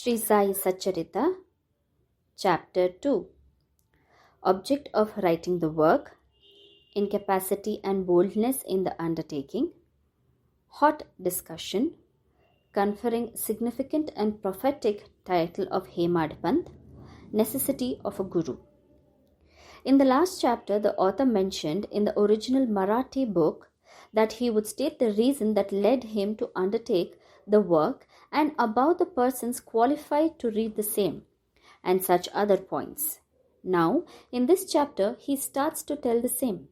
Sri Sai Satcharita, Chapter 2. Object of writing the work: Incapacity and boldness in the undertaking. Hot discussion. Conferring significant and prophetic title of Hemadpant. Necessity of a Guru. In the last chapter, the author mentioned in the original Marathi book that he would state the reason that led him to undertake the work and about the persons qualified to read the same, and such other points. Now, in this chapter, he starts to tell the same.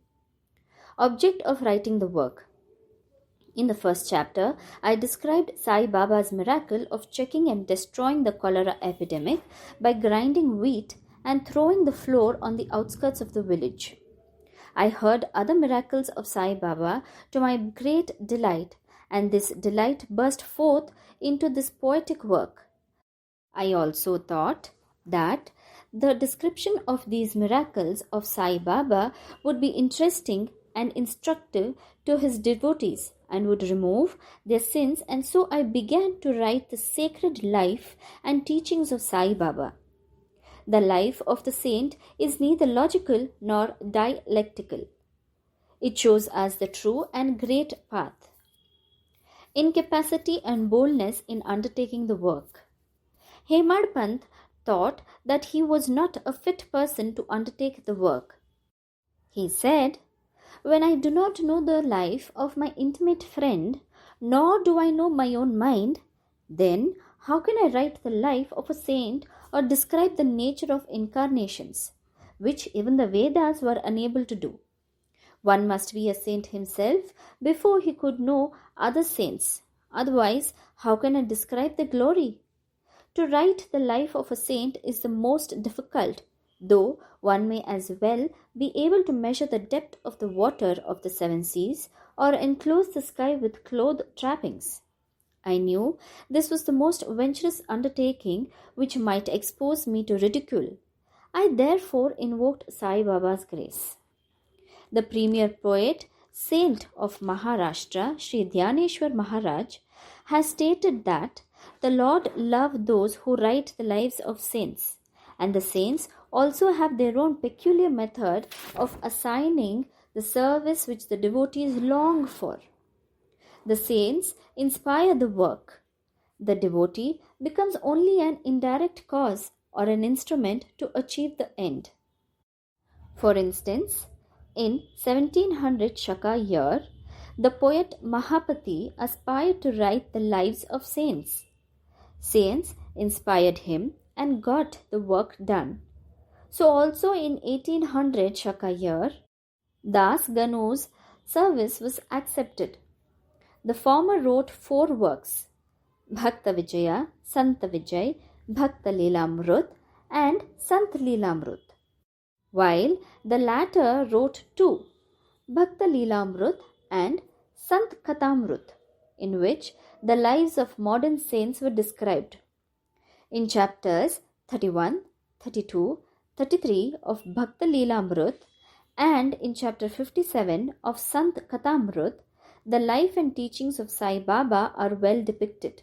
Object of writing the work. In the first chapter, I described Sai Baba's miracle of checking and destroying the cholera epidemic by grinding wheat and throwing the flour on the outskirts of the village. I heard other miracles of Sai Baba to my great delight, and this delight burst forth into this poetic work. I also thought that the description of these miracles of Sai Baba would be interesting and instructive to his devotees and would remove their sins, and so I began to write the sacred life and teachings of Sai Baba. The life of the saint is neither logical nor dialectical. It shows us the true and great path. Incapacity and boldness in undertaking the work. Hemadpant thought that he was not a fit person to undertake the work. He said, "When I do not know the life of my intimate friend, nor do I know my own mind, then how can I write the life of a saint or describe the nature of incarnations, which even the Vedas were unable to do? One must be a saint himself before he could know other saints. Otherwise, how can I describe the glory? To write the life of a saint is the most difficult, though one may as well be able to measure the depth of the water of the seven seas or enclose the sky with cloth trappings. I knew this was the most venturous undertaking which might expose me to ridicule. I therefore invoked Sai Baba's grace. The premier poet, saint of Maharashtra, Sri Dhyaneshwar Maharaj, has stated that the Lord loves those who write the lives of saints, and the saints also have their own peculiar method of assigning the service which the devotees long for. The saints inspire the work. The devotee becomes only an indirect cause or an instrument to achieve the end. For instance, in 1700 Shaka year, the poet Mahapati aspired to write the lives of saints. Saints inspired him and got the work done. So also in 1800 Shaka year, Das Ganu's service was accepted. The former wrote 4 works: Bhakta Vijaya, Santa Vijay, Bhakta Leelamrut and Sant Leelamrut, while the latter wrote 2, Bhakta Leelamrut and Sant Kathamrut, in which the lives of modern saints were described. In chapters 31, 32, 33 of Bhakta Leelamrut and in chapter 57 of Sant Kathamrut, the life and teachings of Sai Baba are well depicted.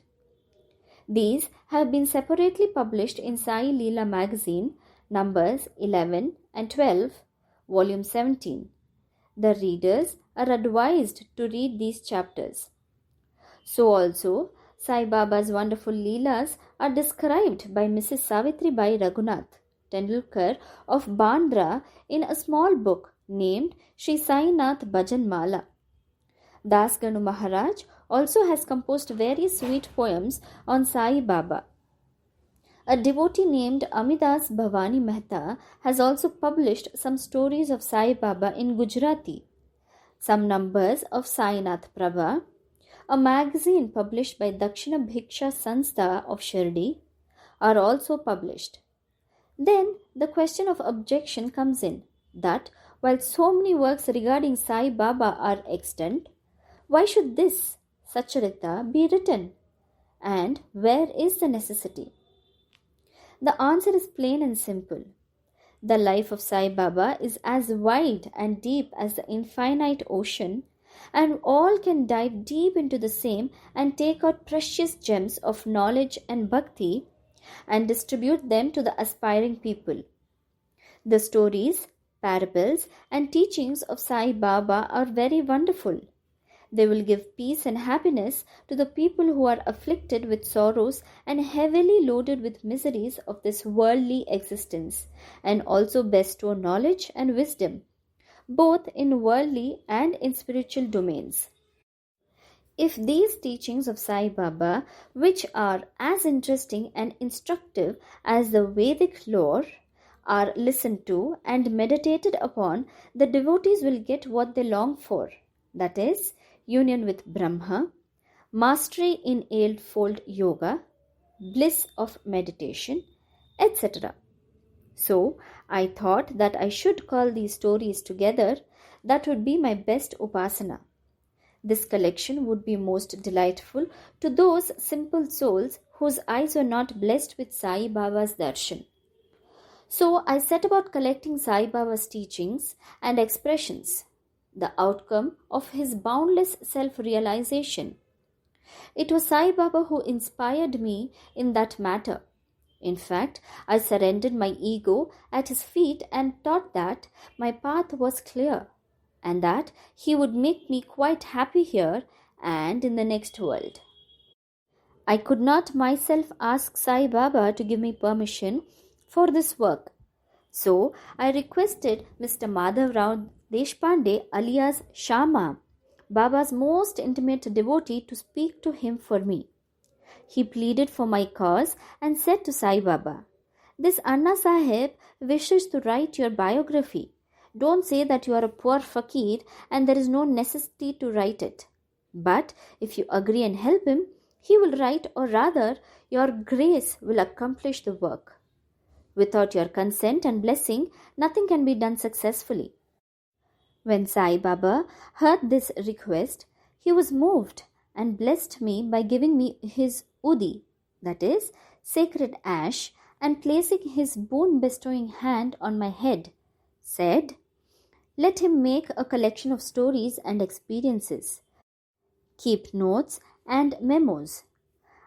These have been separately published in Sai Leela magazine, numbers 11 and 12, volume 17. The readers are advised to read these chapters. So also, Sai Baba's wonderful Leelas are described by Mrs. Savitribai Raghunath Tendulkar of Bandra in a small book named Sri Sainath Bhajan Mala. Das Ganu Maharaj also has composed various sweet poems on Sai Baba. A devotee named Amidas Bhavani Mehta has also published some stories of Sai Baba in Gujarati. Some numbers of Sainath Prabha, a magazine published by Dakshina Bhiksha Sanstha of Shirdi, are also published. Then the question of objection comes in that while so many works regarding Sai Baba are extant, why should this Satcharita be written? And where is the necessity? The answer is plain and simple. The life of Sai Baba is as wide and deep as the infinite ocean, and all can dive deep into the same and take out precious gems of knowledge and bhakti, and distribute them to the aspiring people. The stories, parables, and teachings of Sai Baba are very wonderful. They will give peace and happiness to the people who are afflicted with sorrows and heavily loaded with miseries of this worldly existence, and also bestow knowledge and wisdom, both in worldly and in spiritual domains. If these teachings of Sai Baba, which are as interesting and instructive as the Vedic lore, are listened to and meditated upon, the devotees will get what they long for, that is, union with Brahma, mastery in eightfold yoga, bliss of meditation, etc. So, I thought that I should call these stories together. That would be my best upasana. This collection would be most delightful to those simple souls whose eyes were not blessed with Sai Baba's darshan. So I set about collecting Sai Baba's teachings and expressions, the outcome of his boundless self-realization. It was Sai Baba who inspired me in that matter. In fact, I surrendered my ego at his feet and thought that my path was clear, and that he would make me quite happy here and in the next world. I could not myself ask Sai Baba to give me permission for this work. So I requested Mr. Madhav Rao Deshpande alias Shama, Baba's most intimate devotee, to speak to him for me. He pleaded for my cause and said to Sai Baba, "This Anna Sahib wishes to write your biography. Don't say that you are a poor fakir and there is no necessity to write it. But if you agree and help him, he will write, or rather, your grace will accomplish the work. Without your consent and blessing, nothing can be done successfully." When Sai Baba heard this request, he was moved and blessed me by giving me his udi, that is, sacred ash, and placing his boon-bestowing hand on my head, said, "Let him make a collection of stories and experiences. Keep notes and memos.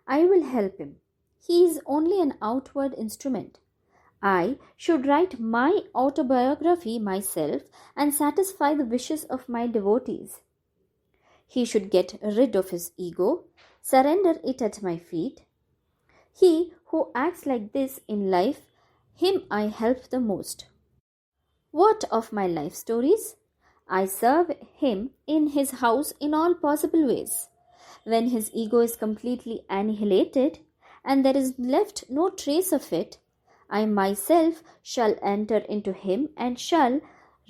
I will help him. He is only an outward instrument. I should write my autobiography myself and satisfy the wishes of my devotees. He should get rid of his ego, surrender it at my feet. He who acts like this in life, him I help the most. What of my life stories? I serve him in his house in all possible ways. When his ego is completely annihilated and there is left no trace of it, I myself shall enter into him and shall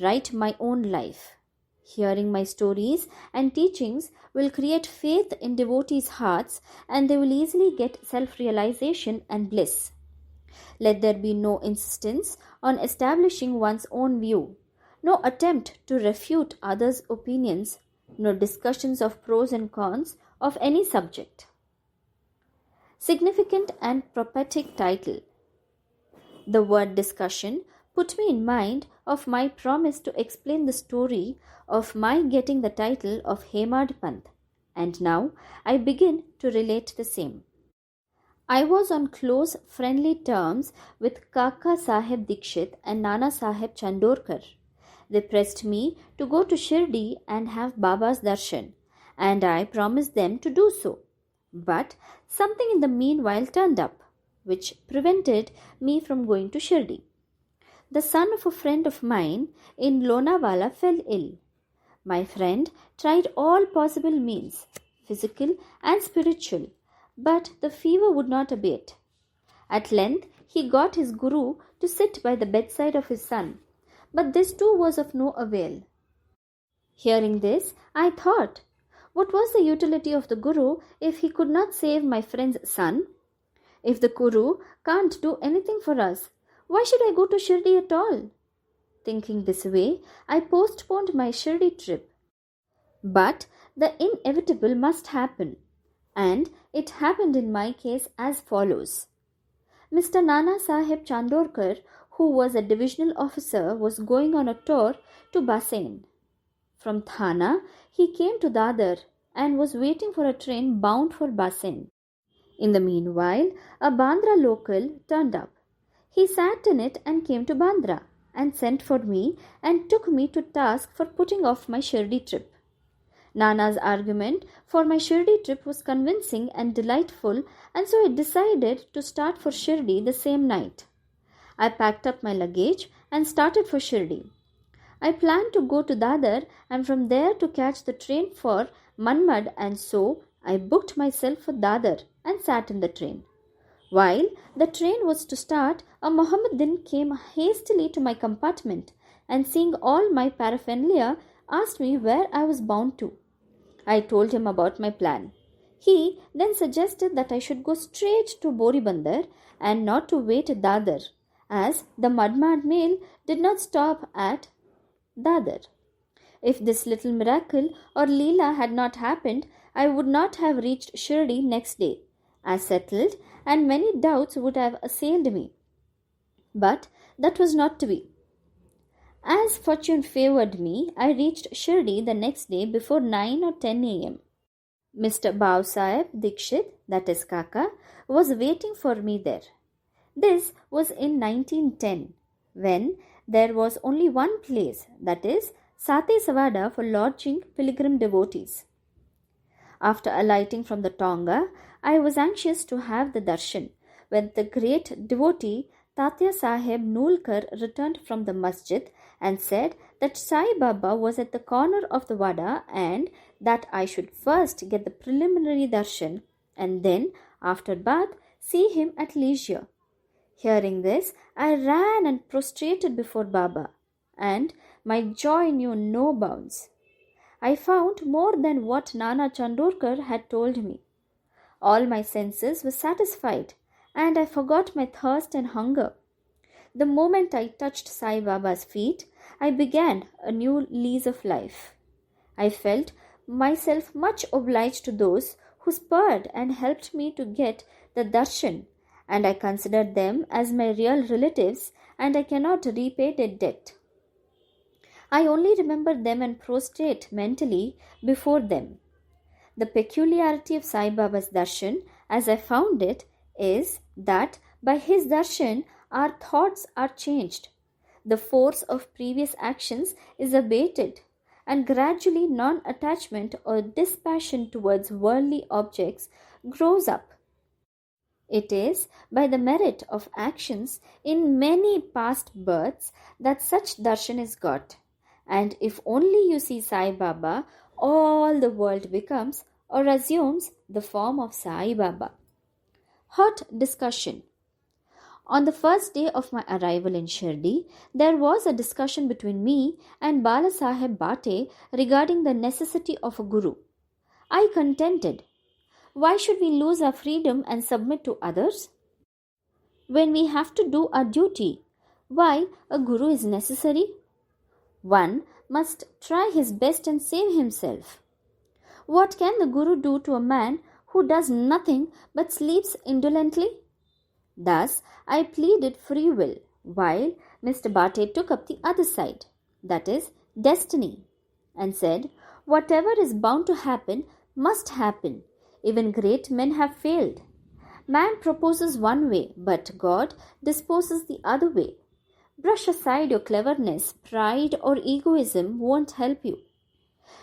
write my own life. Hearing my stories and teachings will create faith in devotees' hearts, and they will easily get self-realization and bliss. Let there be no insistence on establishing one's own view, no attempt to refute others' opinions, no discussions of pros and cons of any subject. Significant and prophetic title. The word discussion put me in mind of my promise to explain the story of my getting the title of Hemadpant, and now I begin to relate the same. I was on close friendly terms with Kaka Sahib Dikshit and Nana Sahib Chandorkar. They pressed me to go to Shirdi and have Baba's darshan, and I promised them to do so. But something in the meanwhile turned up, which prevented me from going to Shirdi. The son of a friend of mine in Lonavala fell ill. My friend tried all possible means, physical and spiritual, but the fever would not abate. At length, he got his guru to sit by the bedside of his son, but this too was of no avail. Hearing this, I thought, what was the utility of the guru if he could not save my friend's son? If the guru can't do anything for us, why should I go to Shirdi at all? Thinking this way, I postponed my Shirdi trip. But the inevitable must happen, and it happened in my case as follows. Mr. Nana Sahib Chandorkar, who was a divisional officer, was going on a tour to Basen. From Thana, he came to Dadar and was waiting for a train bound for Basen. In the meanwhile, a Bandra local turned up. He sat in it and came to Bandra and sent for me and took me to task for putting off my Shirdi trip. Nana's argument for my Shirdi trip was convincing and delightful, and so I decided to start for Shirdi the same night. I packed up my luggage and started for Shirdi. I planned to go to Dadar and from there to catch the train for Manmad, and so I booked myself for Dadar and sat in the train. While the train was to start, a Mohammedan came hastily to my compartment and, seeing all my paraphernalia, asked me where I was bound to. I told him about my plan. He then suggested that I should go straight to Boribandar and not to wait at Dadar, as the Madmad mail did not stop at Dadar. If this little miracle or Leela had not happened, I would not have reached Shirdi next day, as settled, and many doubts would have assailed me. But that was not to be. As fortune favored me, I reached Shirdi the next day before 9 or 10 a.m. Mr. Bhav Sahib Dikshit, that is Kaka, was waiting for me there. This was in 1910, when there was only one place, that is Sate Savada, for lodging pilgrim devotees. After alighting from the Tonga, I was anxious to have the darshan, when the great devotee Tatya Sahib Nulkar returned from the masjid and said that Sai Baba was at the corner of the Wada and that I should first get the preliminary darshan and then, after bath, see him at leisure. Hearing this, I ran and prostrated before Baba, and my joy knew no bounds. I found more than what Nana Chandorkar had told me. All my senses were satisfied, and I forgot my thirst and hunger. The moment I touched Sai Baba's feet, I began a new lease of life. I felt myself much obliged to those who spurred and helped me to get the darshan, and I considered them as my real relatives, and I cannot repay their debt. I only remember them and prostrate mentally before them. The peculiarity of Sai Baba's darshan, as I found it, is that by his darshan our thoughts are changed. The force of previous actions is abated, and gradually non-attachment or dispassion towards worldly objects grows up. It is by the merit of actions in many past births that such darshan is got. And if only you see Sai Baba, all the world becomes or assumes the form of Sai Baba. Hot discussion. On the first day of my arrival in Shirdi, there was a discussion between me and Bala Sahib Bate regarding the necessity of a guru. I contended, why should we lose our freedom and submit to others? When we have to do our duty, why a guru is necessary? One must try his best and save himself. What can the guru do to a man who does nothing but sleeps indolently? Thus, I pleaded free will, while Mr. Bate took up the other side, that is, destiny, and said, whatever is bound to happen must happen. Even great men have failed. Man proposes one way, but God disposes the other way. Brush aside your cleverness, pride, or egoism won't help you.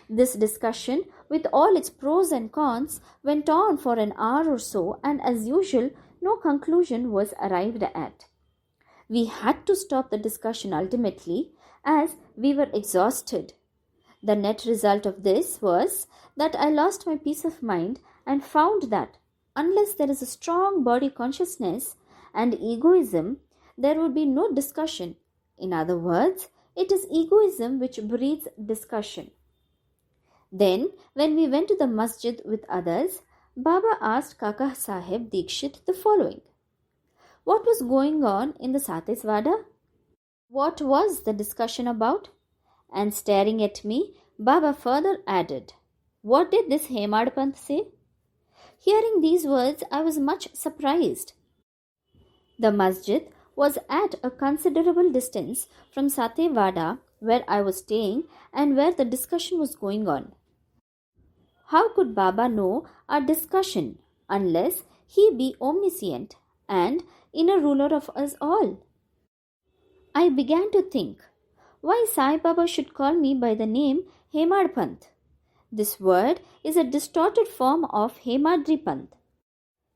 This discussion, with all its pros and cons, went on for an hour or so, and as usual, no conclusion was arrived at. We had to stop the discussion ultimately, as we were exhausted. The net result of this was that I lost my peace of mind and found that unless there is a strong body consciousness and egoism, there would be no discussion. In other words, it is egoism which breeds discussion. Then, when we went to the masjid with others, Baba asked Kaka Sahib Dikshit the following. What was going on in the Satiswada? What was the discussion about? And staring at me, Baba further added, what did this Hemadpant say? Hearing these words, I was much surprised. The masjid was at a considerable distance from Satewada, where I was staying and where the discussion was going on. How could Baba know our discussion unless he be omniscient and inner ruler of us all. I began to think why Sai Baba should call me by the name Hemadpant. This word is a distorted form of Hemadripant.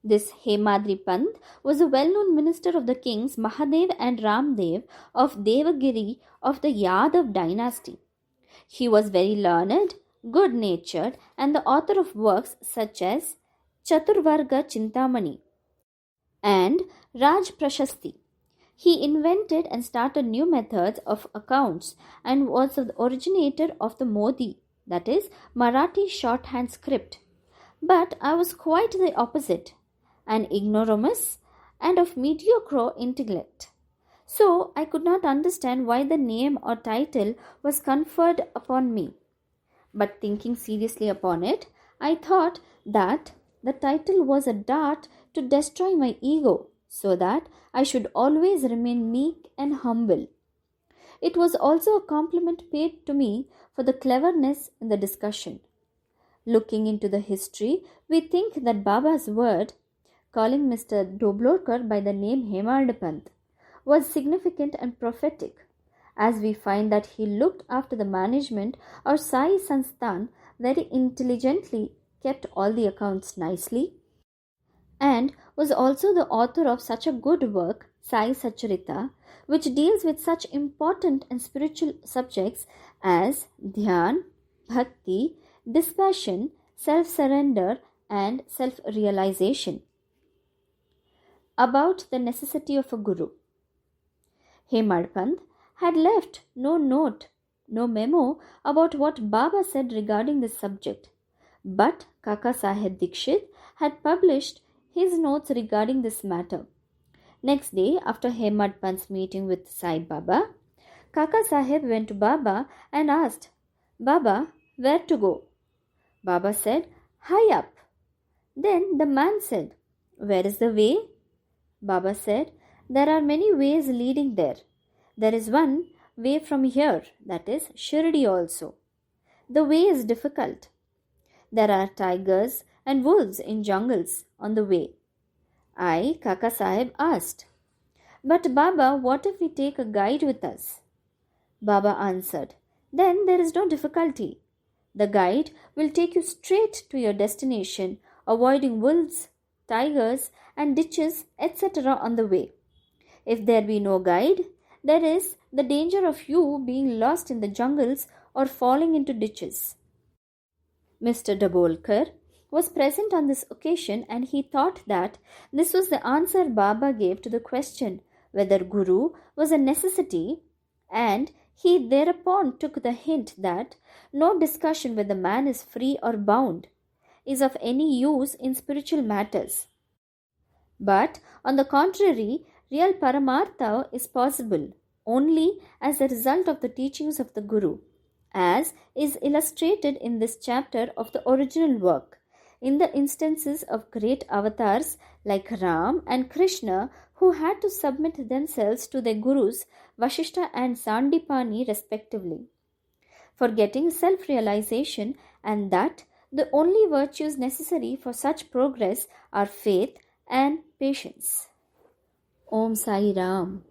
This Hemadripant was a well-known minister of the kings Mahadev and Ramdev of Devagiri of the Yadav dynasty. He was very learned, good-natured, and the author of works such as Chaturvarga Chintamani and Raj Prashasti. He invented and started new methods of accounts and was the originator of the Modi, that is, Marathi shorthand script. But I was quite the opposite, an ignoramus and of mediocre intellect. So I could not understand why the name or title was conferred upon me. But thinking seriously upon it, I thought that the title was a dart to destroy my ego, so that I should always remain meek and humble. It was also a compliment paid to me for the cleverness in the discussion. Looking into the history, we think that Baba's word, calling Mr. Dobrkar by the name Hemadpant, was significant and prophetic, as we find that he looked after the management of Sai Sansthan very intelligently, kept all the accounts nicely, and was also the author of such a good work, Sai Sacharita, which deals with such important and spiritual subjects as Dhyan, Bhakti, dispassion, self-surrender, and self-realization. About the necessity of a guru. Hemadpant had left no note, no memo about what Baba said regarding this subject, but Kaka Sahib Dikshit had published his notes regarding this matter. Next day, after Hemadpant's meeting with Sai Baba, Kaka Sahib went to Baba and asked, "Baba, where to go?" Baba said, "High up." Then the man said, "Where is the way?" Baba said, "There are many ways leading there. There is one way from here, that is Shirdi also. The way is difficult. There are tigers and wolves in jungles on the way." I, Kaka Sahib, asked, "But Baba, what if we take a guide with us?" Baba answered, "Then there is no difficulty. The guide will take you straight to your destination, avoiding wolves, tigers, and ditches, etc. on the way. If there be no guide, there is the danger of you being lost in the jungles or falling into ditches." Mr. Dabolkar was present on this occasion, and he thought that this was the answer Baba gave to the question whether Guru was a necessity, and he thereupon took the hint that no discussion whether man is free or bound is of any use in spiritual matters. But on the contrary, real Paramartha is possible only as a result of the teachings of the Guru, as is illustrated in this chapter of the original work, in the instances of great avatars like Ram and Krishna, who had to submit themselves to their gurus Vashishta and Sandipani respectively, for getting self-realization, and that the only virtues necessary for such progress are faith and patience. Om Sai Ram.